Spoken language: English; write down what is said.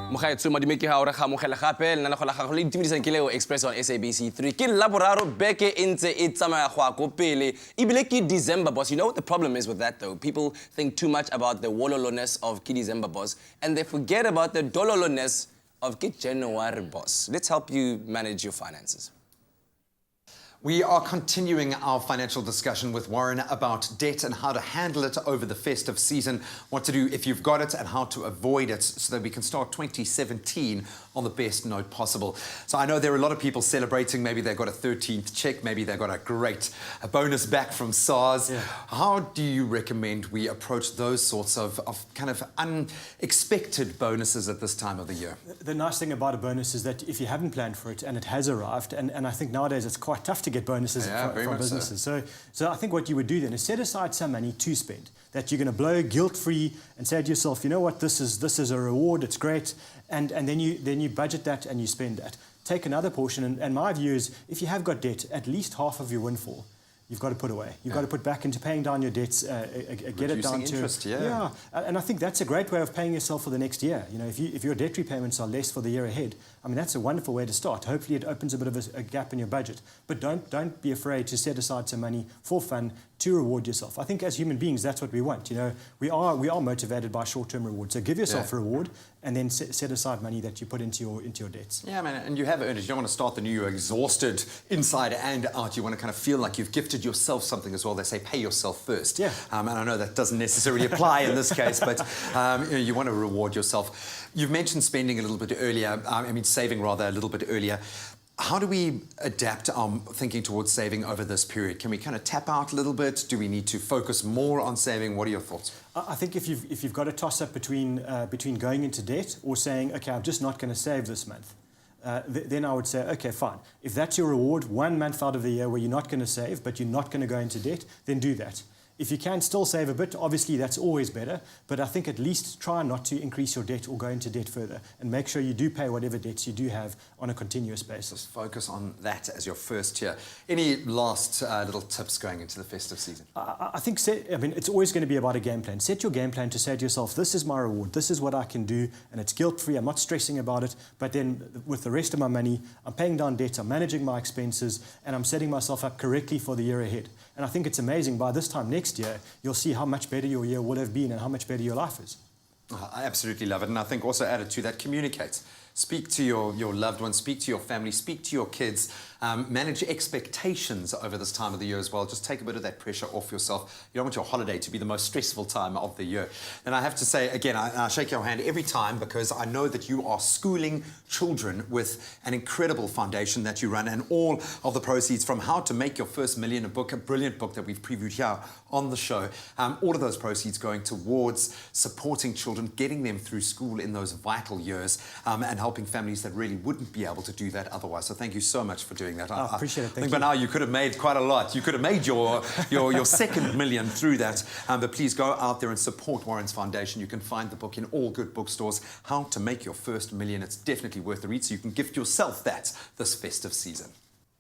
Mogaetso madimeke ha ora ga mogela gape le nna go la gago le itumedisang ke leo Express on SABC3 ke laboraro beke e ntse e tsamaya go a go pele ebile ke December boss. You know what the problem is with that though? People think too much about the wololoness of ke December boss and they forget about the dololoness of ke January boss. Let's help you manage your finances. We are continuing our financial discussion with Warren about debt and how to handle it over the festive season, what to do if you've got it and how to avoid it so that we can start 2017 on the best note possible. So I know there are a lot of people celebrating. Maybe they got a 13th check. Maybe they got a bonus back from SARS. Yeah. How do you recommend we approach those sorts of kind of unexpected bonuses at this time of the year? The nice thing about a bonus is that if you haven't planned for it and it has arrived, and I think nowadays it's quite tough to get bonuses from businesses. So I think what you would do then is set aside some money to spend that you're going to blow guilt-free and say to yourself, you know what, this is a reward, it's great, and then you budget that and you spend that. Take another portion, and my view is if you have got debt, at least half of your windfall you've got to put away. You've got to put back into paying down your debts, get it down to interest, and I think that's a great way of paying yourself for the next year. You know, if your debt repayments are less for the year ahead, I mean that's a wonderful way to start. Hopefully it opens a bit of a gap in your budget. But don't be afraid to set aside some money for fun to reward yourself. I think as human beings that's what we want. You know, we are motivated by short-term rewards. So give yourself a reward and then set aside money that you put into your dets. Yeah, man, and you have earned it. You don't want to start the new year exhausted inside and out. You want to kind of feel like you've gifted yourself something as well. They say pay yourself first. Yeah. And I know that doesn't necessarily apply in this case, but you want to reward yourself. You've mentioned spending a little bit earlier, saving rather a little bit earlier. How do we adapt our thinking towards saving over this period? Can we kind of tap out a little bit? Do we need to focus more on saving? What are your thoughts? I think if you've got a toss-up between going into debt or saying, okay, I'm just not going to save this month, then I would say, okay, fine. If that's your reward, 1 month out of the year where you're not going to save, but you're not going to go into debt, then do that. If you can still save a bit, obviously that's always better, but I think at least try not to increase your debt or go into debt further, and make sure you do pay whatever debts you do have on a continuous basis. Just focus on that as your first tier. Any last little tips going into the festive season? I think, it's always going to be about a game plan. Set your game plan to say to yourself, this is my reward, this is what I can do, and it's guilt-free, I'm not stressing about it, but then with the rest of my money, I'm paying down debts, I'm managing my expenses, and I'm setting myself up correctly for the year ahead. And I think it's amazing, by this time next year, you'll see how much better your year will have been and how much better your life is. I absolutely love it. And I think also added to that, communicate. Speak to your loved ones, speak to your family, speak to your kids. Manage expectations over this time of the year as well. Just take a bit of that pressure off yourself. You don't want your holiday to be the most stressful time of the year. And I have to say, again, I shake your hand every time because I know that you are schooling children with an incredible foundation that you run, and all of the proceeds from How to Make Your First Million, a brilliant book that we've previewed here on the show, all of those proceeds going towards supporting children, getting them through school in those vital years, and helping families that really wouldn't be able to do that otherwise. So thank you so much for doing that. I appreciate it. Thank you. By now you could have made quite a lot. You could have made your second million through that. But please go out there and support Warren's foundation. You can find the book in all good bookstores, How to Make Your First Million. It's definitely worth the read, so you can gift yourself that this festive season.